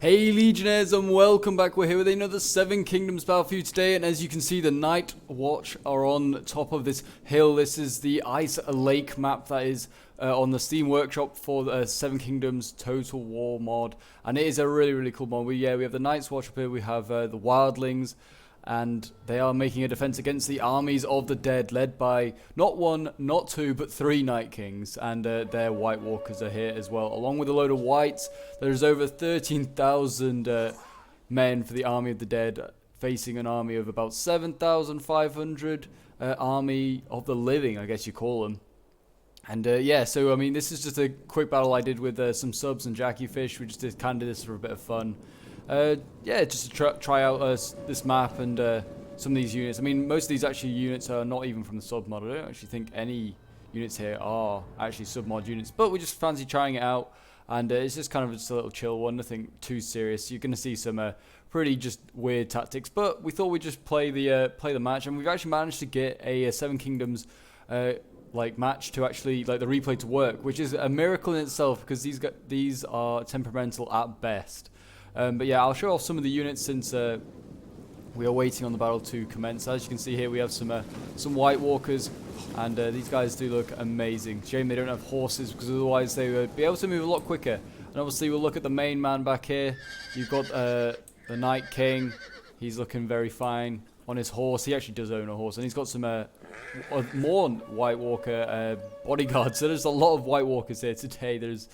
Hey Legionnaires, and welcome back. We're here with another Seven Kingdoms battle for you today, and as you can see, the Night Watch are on top of this hill. This is the Ice Lake map that is on the Steam Workshop for the Seven Kingdoms Total War mod, and it is a really cool mod. We have the Night's Watch up here, we have the Wildlings, and they are making a defense against the armies of the dead, led by not one, not two, but three Night Kings, and their White Walkers are here as well, along with a load of Whites. There's over 13,000 men for the army of the dead, facing an army of about 7,500 army of the living, I guess you call them. And yeah, so I mean, this is just a quick battle I did with some subs and Jackie Fish. We just kind of did this for a bit of fun. Yeah, just to try out this map and some of these units. I mean, most of these actually units are not even from the sub mod. I don't actually think any units here are actually sub mod units, but we just fancy trying it out, and it's just kind of just a little chill one, nothing too serious. You're going to see some pretty just weird tactics, but we thought we'd just play the match, and we've actually managed to get a Seven Kingdoms like match to actually, like, the replay to work, which is a miracle in itself because these are temperamental at best. But yeah, I'll show off some of the units since we are waiting on the battle to commence. As you can see here, we have some White Walkers, and these guys do look amazing. Shame they don't have horses, because otherwise they would be able to move a lot quicker. And obviously we'll look at the main man back here. You've got the Night King. He's looking very fine on his horse. He actually does own a horse, and he's got some more White Walker bodyguards. So there's a lot of White Walkers here today. There's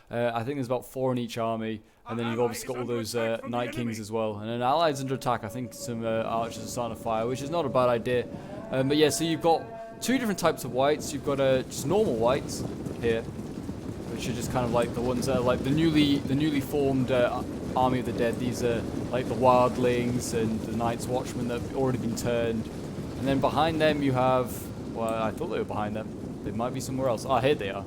I think there's about 4 in each army. And then you've obviously got all those Night Kings as well. And then allies under attack, I think some archers are starting to fire, which is not a bad idea. But yeah, so you've got 2 different types of Whites. You've got just normal Whites here, which are just kind of like the ones that are like the newly formed army of the dead. These are like the Wildlings and the Night's Watchmen that have already been turned. And then behind them you have, well, I thought they were behind them. They might be somewhere else. Ah, here they are.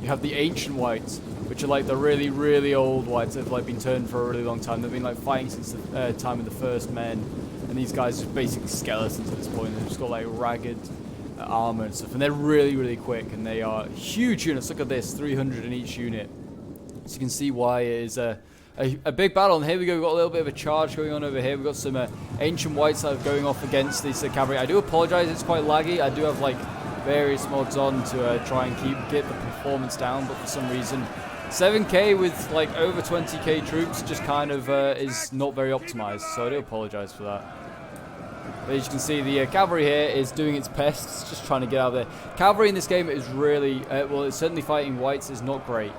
You have the Ancient Whites, which are like the really old Whites that have like been turned for a really long time. They've been like fighting since the time of the first men, and these guys are basically skeletons at this point. They've just got like ragged armor and stuff, and they're really quick, and they are huge units. Look at this, 300 in each unit. So you can see why it is a big battle. And here we go, we've got a little bit of a charge going on over here. We've got some Ancient Whites that are going off against these cavalry. I do apologize, it's quite laggy. I do have like various mods on to try and get the performance down, but for some reason 7k with like over 20k troops just kind of is not very optimized, so I do apologize for that. But as you can see, the cavalry here is doing its best. It's just trying to get out of there. Cavalry in this game is really well, it's certainly fighting Whites is not great.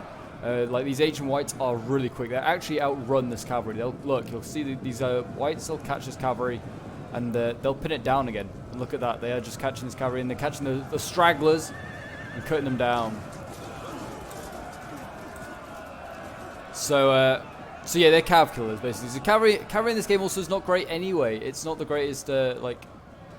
Like these Ancient Whites are really quick. They actually outrun this cavalry. You'll see these Whites will catch this cavalry, and they'll pin it down again. And look at that, they are just catching this cavalry, and they're catching the stragglers and cutting them down. So yeah, they're cav killers basically. So cavalry in this game also is not great anyway. It's not the greatest like,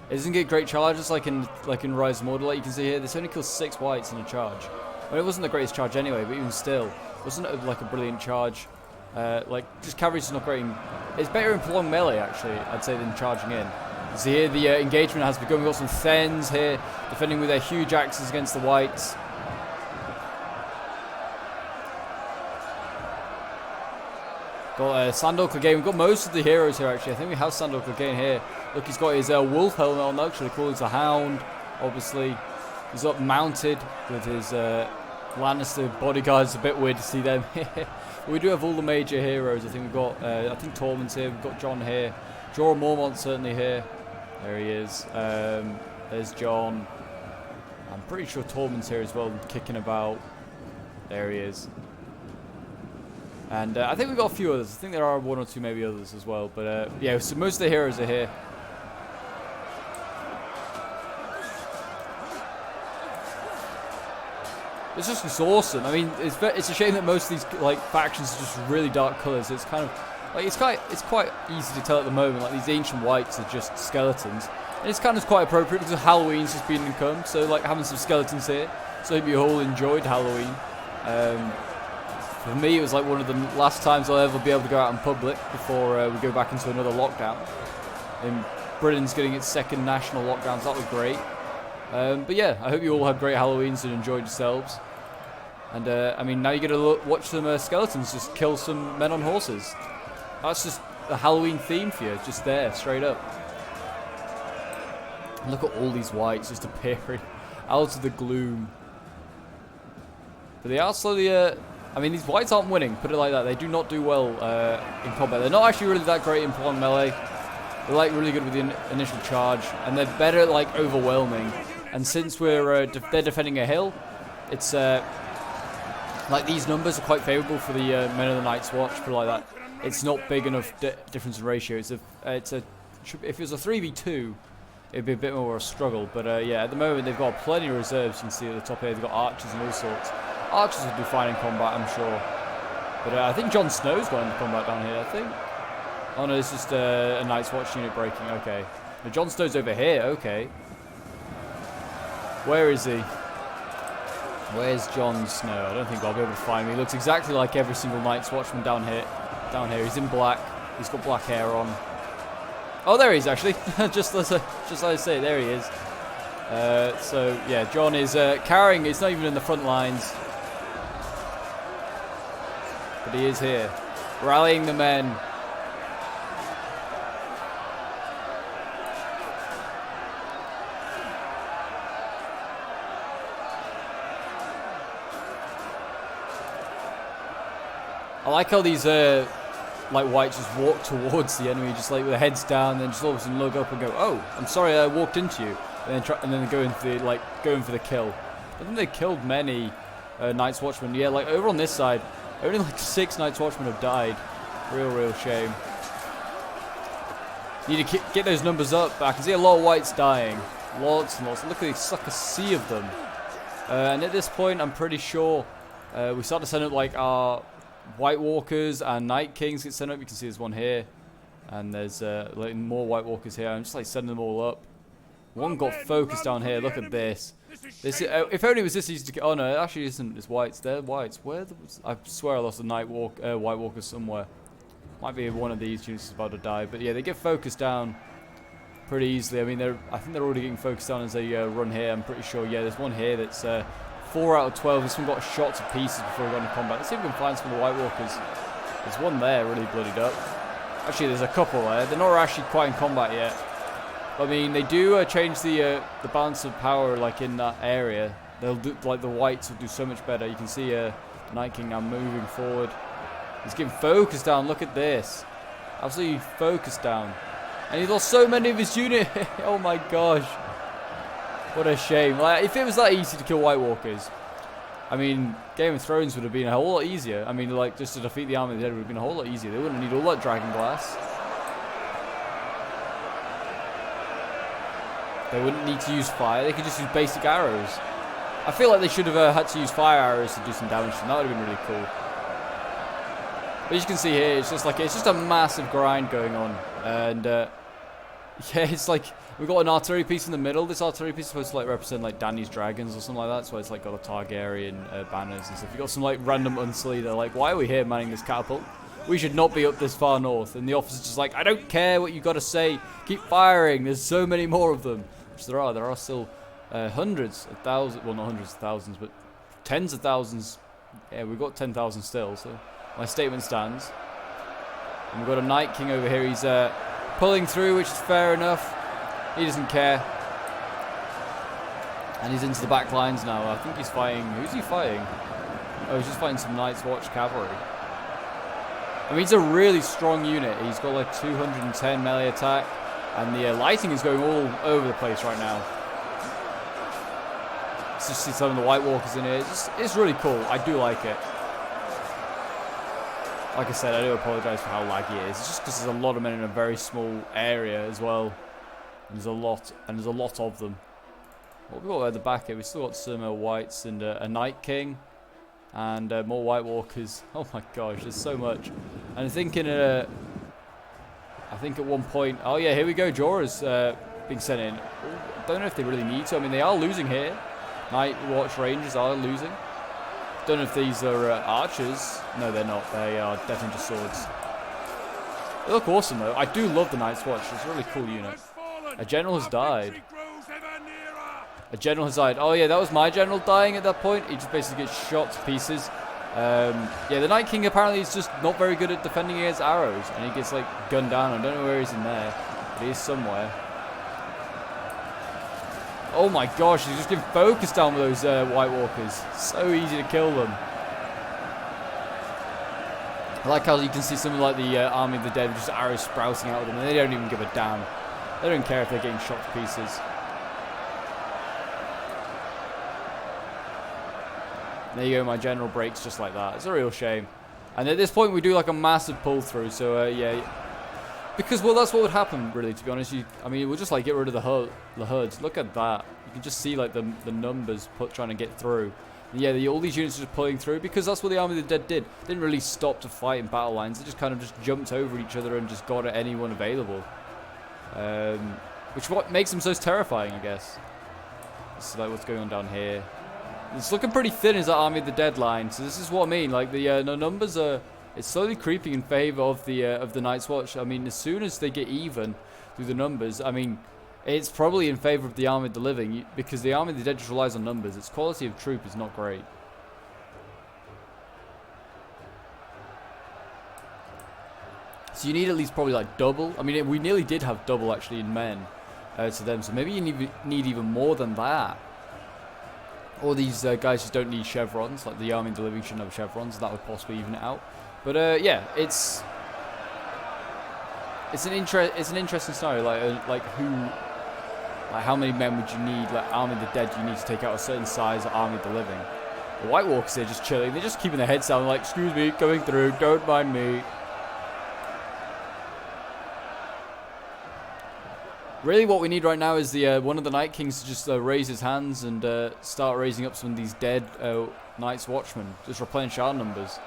it doesn't get great charges like in Rise of Mordor. Like you can see here, this only kills 6 Whites in a charge. I mean, it wasn't the greatest charge anyway, but even still, it wasn't like a brilliant charge. Like, just cavalry's not great. It's better in prolonged melee actually, I'd say, than charging in. So here the engagement has begun. We've got some Thens here defending with their huge axes against the Whites. Got Sandor Clegane. We've got most of the heroes here actually. I think we have Sandor Clegane here. Look, he's got his wolf helmet on, actually called the Hound, obviously. He's up mounted with his Lannister bodyguards. A bit weird to see them. We do have all the major heroes. I think we've got, I think Tormund's here, we've got Jon here. Jorah Mormont's certainly here. There he is. There's Jon. I'm pretty sure Tormund's here as well, kicking about. There he is. And I think we've got a few others. I think there are 1 or 2 maybe others as well. But yeah, so most of the heroes are here. It's just awesome. I mean, it's a shame that most of these like factions are just really dark colours. It's kind of like it's quite easy to tell at the moment. Like these Ancient Whites are just skeletons, and it's kind of quite appropriate because Halloween's just been and come. So like having some skeletons here. So I hope you all enjoyed Halloween. For me, it was like one of the last times I'll ever be able to go out in public before we go back into another lockdown. And Britain's getting its 2nd national lockdown, so that was great. But yeah, I hope you all had great Halloweens and enjoyed yourselves. And I mean, now you get to watch some skeletons just kill some men on horses. That's just the Halloween theme for you, just there, straight up. Look at all these whites just appearing out of the gloom. But they are slowly, I mean, these whites aren't winning, put it like that. They do not do well in combat. They're not actually really that great in prolonged melee. They're like really good with the initial charge, and they're better at like overwhelming. And since we're they're defending a hill, it's like these numbers are quite favourable for the Men of the Night's Watch, put it like that. It's not big enough difference in ratio. If it was a 3v2, it'd be a bit more of a struggle. But yeah, at the moment they've got plenty of reserves. You can see at the top here they've got archers and all sorts. Archers would do fine in combat, I'm sure. But I think Jon Snow's got into combat down here, I think. Oh no, it's just a Night's Watch unit breaking, okay. Now Jon Snow's over here, okay. Where is he? Where's Jon Snow? I don't think I'll be able to find him. He looks exactly like every single Night's Watchman down here. He's in black. He's got black hair on. Oh, there he is actually. just as I say, there he is. So yeah, Jon is carrying. He's not even in the front lines. But he is here, rallying the men. I like how these like whites just walk towards the enemy, just like with their heads down, then just all of a sudden look up and go, "Oh, I'm sorry, I walked into you," and then go into the going for the kill. I think they killed many Night's Watchmen. Yeah, like over on this side. Only like 6 Night's Watchmen have died. Real shame. Need to get those numbers up. I can see a lot of whites dying. Lots and lots. Look at this, like a sea of them. And at this point, I'm pretty sure we start to send up like our White Walkers and Night Kings get sent up. You can see there's one here. And there's like more White Walkers here. I'm just like sending them all up. One got focused down here. Look at this. This if only it was this easy to get. Oh no, it actually isn't. It's whites. They're whites. Where? I swear I lost a White Walker somewhere. Might be one of these units is about to die. But yeah, they get focused down pretty easily. I mean, I think they're already getting focused down as they run here. I'm pretty sure. Yeah, there's one here that's 4 out of 12. This one got shot to pieces before we got into combat. Let's see if we can find some of the White Walkers. There's one there, really bloodied up. Actually, there's a couple there. They're not actually quite in combat yet. I mean, they do change the balance of power, like in that area. They'll do like the whites will do so much better. You can see Night King now moving forward. He's getting focused down. Look at this, absolutely focused down, and he lost so many of his unit. Oh my gosh, what a shame! Like if it was that easy to kill White Walkers, I mean, Game of Thrones would have been a whole lot easier. I mean, like just to defeat the Army of the Dead would have been a whole lot easier. They wouldn't need all that dragon glass. They wouldn't need to use fire. They could just use basic arrows. I feel like they should have had to use fire arrows to do some damage, and that would have been really cool. But as you can see here, it's just a massive grind going on, and yeah, it's like we've got an artillery piece in the middle. This artillery piece is supposed to like represent like Dany's dragons or something like that. So it's like got a Targaryen banners and stuff. You got some like random Unsley. They're like, why are we here manning this catapult? We should not be up this far north. And the officer's just like, I don't care what you got to say. Keep firing. There's so many more of them. Which there are. There are still hundreds of thousands. Well, not hundreds of thousands, but tens of thousands. Yeah, we've got 10,000 still. So my statement stands. And we've got a Night King over here. He's pulling through, which is fair enough. He doesn't care. And he's into the back lines now. I think he's fighting. Who's he fighting? Oh, he's just fighting some Night's Watch cavalry. I mean, he's a really strong unit. He's got like 210 melee attack. And the lighting is going all over the place right now. Just see some of the White Walkers in here. It's really cool. I do like it. Like I said, I do apologise for how laggy it is. It's just because there's a lot of men in a very small area as well. And there's a lot of them. What we've got at the back here, we've still got some whites and a Night King. And more White Walkers. Oh my gosh, there's so much. And I think at one point, oh yeah, here we go. Jorah's being sent in. I don't know if they really need to. I mean, they are losing here. Night Watch Rangers are losing. Don't know if these are archers. No, they're not. They are definitely just swords. They look awesome though. I do love the Night's Watch. It's a really cool unit. A general has died. A general has died. Oh yeah, that was my general dying at that point. He just basically gets shot to pieces. Yeah, the Night King apparently is just not very good at defending against arrows, and he gets like gunned down. I don't know where he's in there, but he is somewhere. Oh my gosh, he's just getting focused down with those White Walkers. So easy to kill them. I like how you can see something like the Army of the Dead with just arrows sprouting out of them, and they don't even give a damn. They don't care if they're getting shot to pieces. There you go, my general breaks just like that. It's a real shame. And at this point we do like a massive pull through, so yeah. Because, well, that's what would happen, really, to be honest. I mean, we'll just like get rid of the HUDs. Look at that. You can just see like the numbers trying to get through. And yeah, all these units are just pulling through, because that's what the Army of the Dead did. They didn't really stop to fight in battle lines. They just kind of just jumped over each other and just got at anyone available. Which what makes them so terrifying, I guess. This is like what's going on down here. It's looking pretty thin as that Army of the Dead line, so this is what I mean. Like the numbers are, it's slowly creeping in favor of the Night's Watch. I mean, as soon as they get even through the numbers, I mean, it's probably in favor of the Army of the Living, because the Army of the Dead just relies on numbers. Its quality of troop is not great. So you need at least probably like double. I mean, we nearly did have double actually in men to them, so maybe you need even more than that. Or these guys just don't need chevrons, like the Army of the Living shouldn't have chevrons, that would possibly even it out. But yeah, it's an interesting scenario. Like how many men would you need? Like Army of the Dead, you need to take out a certain size of Army of the Living. The White Walkers, they're just chilling. They're just keeping their heads down, like, excuse me, going through, don't mind me. Really, what we need right now is the one of the Night Kings to just raise his hands and start raising up some of these dead Night's Watchmen. Just replenish our numbers.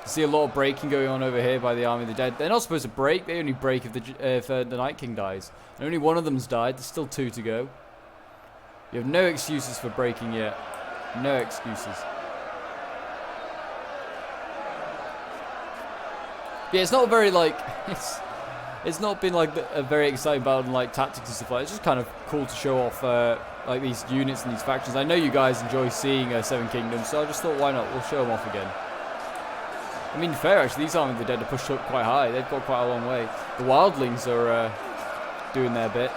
You see a lot of breaking going on over here by the Army of the Dead. They're not supposed to break. They only break if the Night King dies. And only one of them's died. There's still 2 to go. You have no excuses for breaking yet. No excuses. Yeah, it's not very like it's not been like a very exciting battle in like tactics and stuff like that. It's just kind of cool to show off like these units and these factions. I know you guys enjoy seeing Seven Kingdoms, so I just thought, why not? We'll show them off again. I mean, fair actually, these Army of the Dead are pushed up quite high. They've got quite a long way. The Wildlings are doing their bit.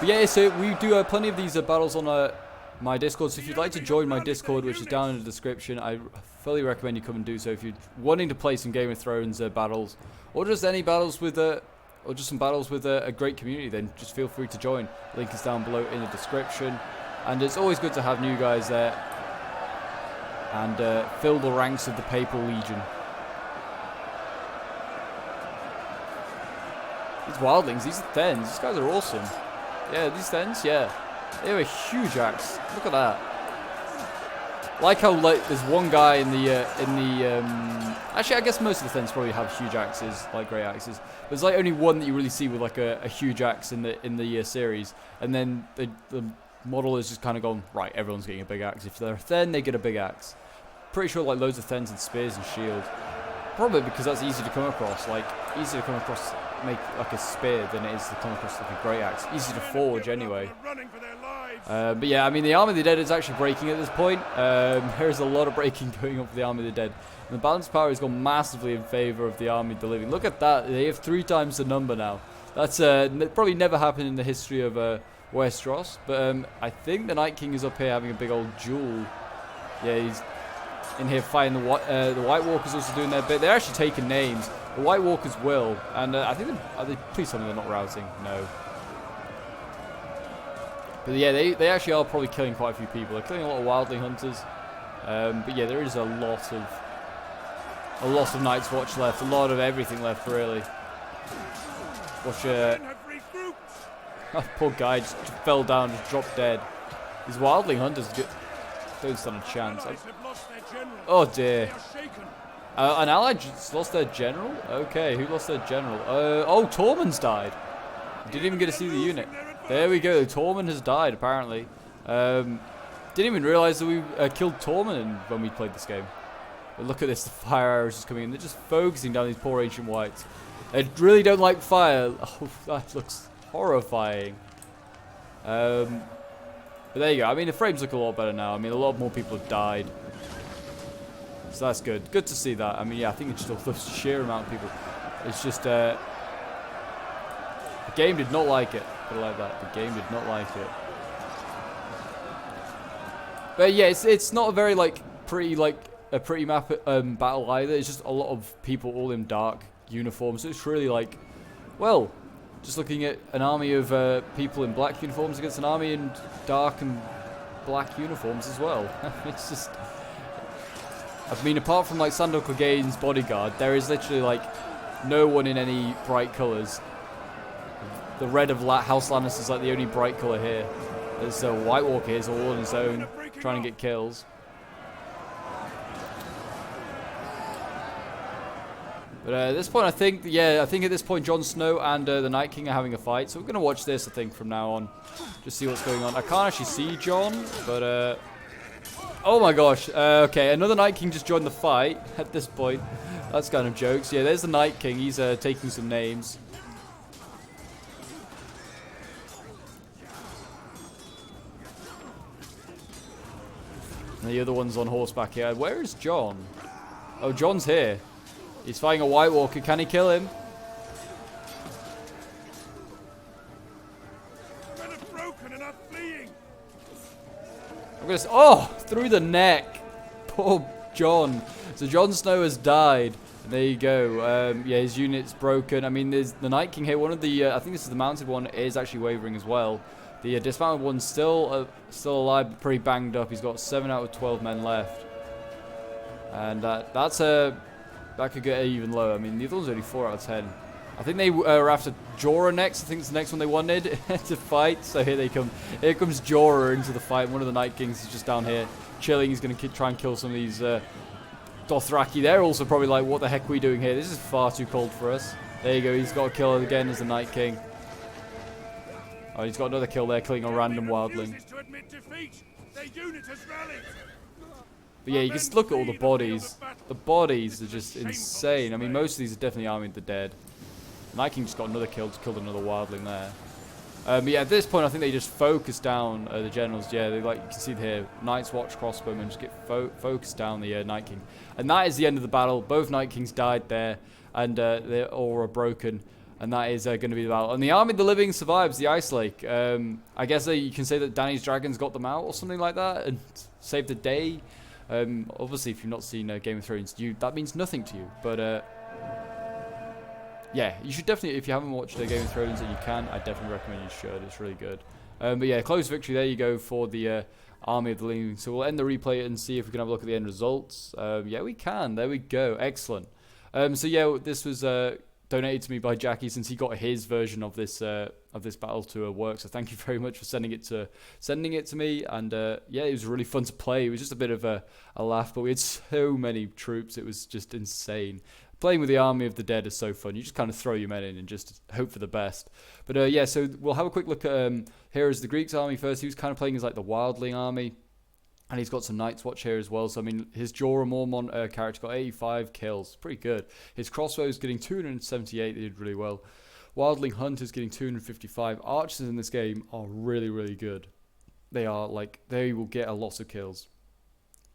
But yeah, so we do plenty of these battles on my Discord, so if you'd like to join my Discord, which is down in the description, I fully recommend you come and do so. If you're wanting to play some Game of Thrones battles, or just any battles with or just some battles with a great community, then just feel free to join. Link is down below in the description, and it's always good to have new guys there and fill the ranks of the Papal Legion. These Wildlings, these are Thens, these guys are awesome. Yeah, these Thens, yeah. They have a huge axe. Look at that. Like how like there's one guy in the actually I guess most of the Thens probably have huge axes, like great axes. There's like only one that you really see with like a huge axe in the series, and then the model has just kind of gone, right, everyone's getting a big axe. If they're a Then, they get a big axe. Pretty sure like loads of Thens and spears and shield. Probably because that's easy to come across. Like easier to come across, make like a spear than it is to come across like a great axe. Easy to forge anyway. But yeah, I mean the Army of the Dead is actually breaking at this point. There's a lot of breaking going on for the Army of the Dead. And the balance power has gone massively in favor of the Army of the Living. Look at that, they have 3 times the number now. That's probably never happened in the history of Westeros. But I think the Night King is up here having a big old duel. Yeah, he's in here fighting the White Walkers, also doing their bit. They're actually taking names. The White Walkers will, and I think please tell me they're not rousing. No. But yeah, they actually are probably killing quite a few people. They're killing a lot of Wildling Hunters. But yeah, there is a lot of Night's Watch left. A lot of everything left, really. Watch oh, poor guy just fell down, just dropped dead. These Wildling Hunters don't stand a chance. Oh dear. An ally just lost their general? Okay, who lost their general? Oh, Tormund's died. Didn't even get to see the unit. There we go, Tormund has died, apparently. Didn't even realise that we killed Tormund when we played this game. But look at this, the fire arrows just coming in. They're just focusing down these poor Ancient Whites. They really don't like fire. Oh, that looks horrifying. But there you go. I mean, the frames look a lot better now. I mean, a lot more people have died. So that's good. Good to see that. I mean, yeah, I think it's just the sheer amount of people. It's just, the game did not like it. Put it like that. The game did not like it. But yeah, it's not a very, like, pretty, like, a pretty map battle either. It's just a lot of people all in dark uniforms. So it's really like, well, just looking at an army of people in black uniforms against an army in dark and black uniforms as well. It's just, I mean, apart from like Sandor Clegane's bodyguard, there is literally like no one in any bright colours. The red of House Lannister is like the only bright colour here. There's a White Walker here, all on his own, trying to get kills. But at this point, I think at this point, Jon Snow and the Night King are having a fight. So we're going to watch this, I think, from now on. Just see what's going on. I can't actually see Jon, but... oh my gosh. Okay, another Night King just joined the fight at this point. That's kind of jokes. Yeah, there's the Night King. He's taking some names. And the other one's on horseback here. Where is Jon? Oh, Jon's here. He's fighting a White Walker. Can he kill him? Men are broken and are fleeing. I'm gonna. Oh, through the neck. Poor Jon. So Jon Snow has died. And there you go. Yeah, his unit's broken. I mean, there's the Night King here. One of the, I think this is the mounted one, is actually wavering as well. The dismounted one's still alive, but pretty banged up. He's got 7 out of 12 men left, and that's a. That could get even lower. I mean, the other one's only 4 out of 10. I think they were after Jorah next. I think it's the next one they wanted to fight. So here they come. Here comes Jorah into the fight. One of the Night Kings is just down here chilling. He's going to try and kill some of these Dothraki. They're also probably like, what the heck are we doing here? This is far too cold for us. There you go. He's got a kill again as the Night King. Oh, he's got another kill there, killing a random wildling. But yeah, you just look at all the bodies. The bodies are just insane. I mean, most of these are definitely Army of the Dead. Night King just got another kill, just killed another wildling there. But yeah, at this point, I think they just focus down the generals. Yeah, they like you can see here, Night's Watch crossbowmen just get focused down the Night King, and that is the end of the battle. Both Night Kings died there, and they all are broken. And that is going to be the battle. And the Army of the Living survives the Ice Lake. I guess you can say that Dany's dragons got them out or something like that and saved the day. Obviously, if you've not seen Game of Thrones, that means nothing to you. But yeah, you should definitely, if you haven't watched Game of Thrones and you can, I definitely recommend you should. It's really good. But yeah, close victory. There you go for the Army of the Living. So we'll end the replay and see if we can have a look at the end results. Yeah, we can. There we go. Excellent. So yeah, this was donated to me by Jackie since he got his version of this battle to work. So thank you very much for sending it to me. And yeah, it was really fun to play. It was just a bit of a laugh, but we had so many troops. It was just insane. Playing with the Army of the Dead is so fun. You just kind of throw your men in and just hope for the best. But yeah, so we'll have a quick look at here is the Greeks army first. He was kind of playing as like the Wildling army. And he's got some Night's Watch here as well. So, I mean, his Jorah Mormont character got 85 kills. Pretty good. His crossbows getting 278. They did really well. Wildling Hunters getting 255. Archers in this game are really, really good. They are, like, they will get a lot of kills.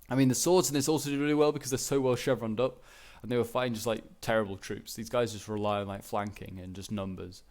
I mean, the swords in this also did really well because they're so well chevroned up. And they were fighting just, like, terrible troops. These guys just rely on, like, flanking and just numbers.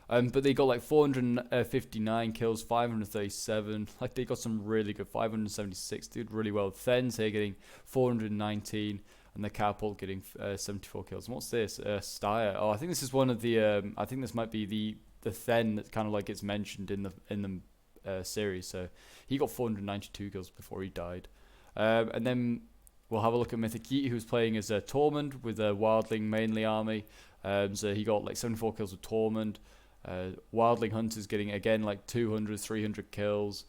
But they got like 459 kills, 537. Like they got some really good 576. Did really well. Then's here getting 419, and the Catapult getting 74 kills. And what's this? Styr. Oh, I think this is one of the. I think this might be the Then that kind of like gets mentioned in the series. So he got 492 kills before he died. And then we'll have a look at Mythic Yeet, who's playing as Tormund with a Wildling mainly army. So he got like 74 kills with Tormund. Wildling Hunters getting again like 200, 300 kills.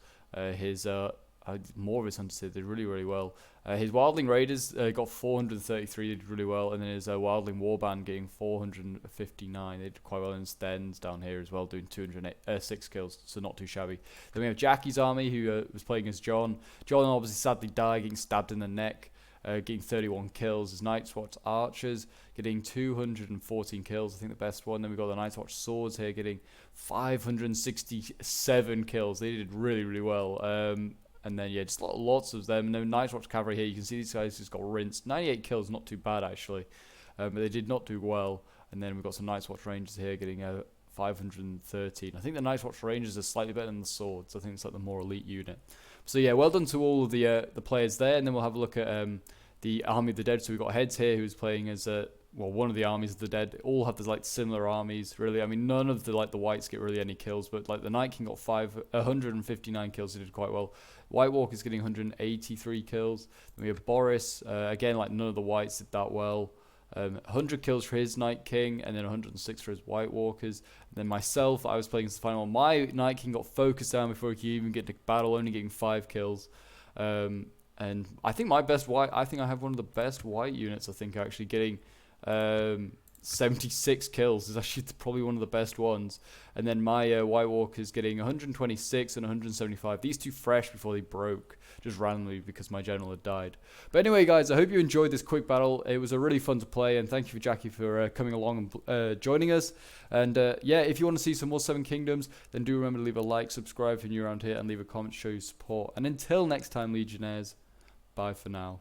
More of his hunters did really, really well. His Wildling Raiders got 433, did really well, and then his Wildling Warband getting 459. They did quite well. And Sten's down here as well, doing 206 kills, so not too shabby. Then we have Jackie's army, who was playing as Jon. Jon obviously sadly died, getting stabbed in the neck. getting 31 kills. There's Night's Watch Archers getting 214 kills, I think the best one. Then we've got the Night's Watch Swords here getting 567 kills. They did really, really well. And then, yeah, just lots of them. And then Night's Watch Cavalry here, you can see these guys just got rinsed. 98 kills, not too bad, actually. But they did not do well. And then we've got some Night's Watch Rangers here getting 513. I think the Night's Watch Rangers are slightly better than the Swords. I think it's like the more elite unit. So, yeah, well done to all of the players there. And then we'll have a look at the Army of the Dead. So we've got Heads here who's playing as one of the armies of the dead. They all have these like similar armies, really. I mean, none of the whites get really any kills, but like the Night King got 159 kills. He did quite well. White Walker's getting 183 kills. Then we have Boris. Again, like none of the whites did that well. 100 kills for his Night King, and then 106 for his White Walkers. And then myself, I was playing as the final one. My Night King got focused down before he could even get to battle, only getting 5 kills. And I think my best white, I think I have one of the best white units, I think, actually getting 76 kills is actually probably one of the best ones. And then my White Walker's getting 126 and 175. These two fresh before they broke, just randomly because my general had died. But anyway, guys, I hope you enjoyed this quick battle. It was a really fun to play, and thank you for Jackie for coming along and joining us. And yeah, if you want to see some more Seven Kingdoms, then do remember to leave a like, subscribe if you're new around here, and leave a comment to show your support. And until next time, Legionnaires, bye for now.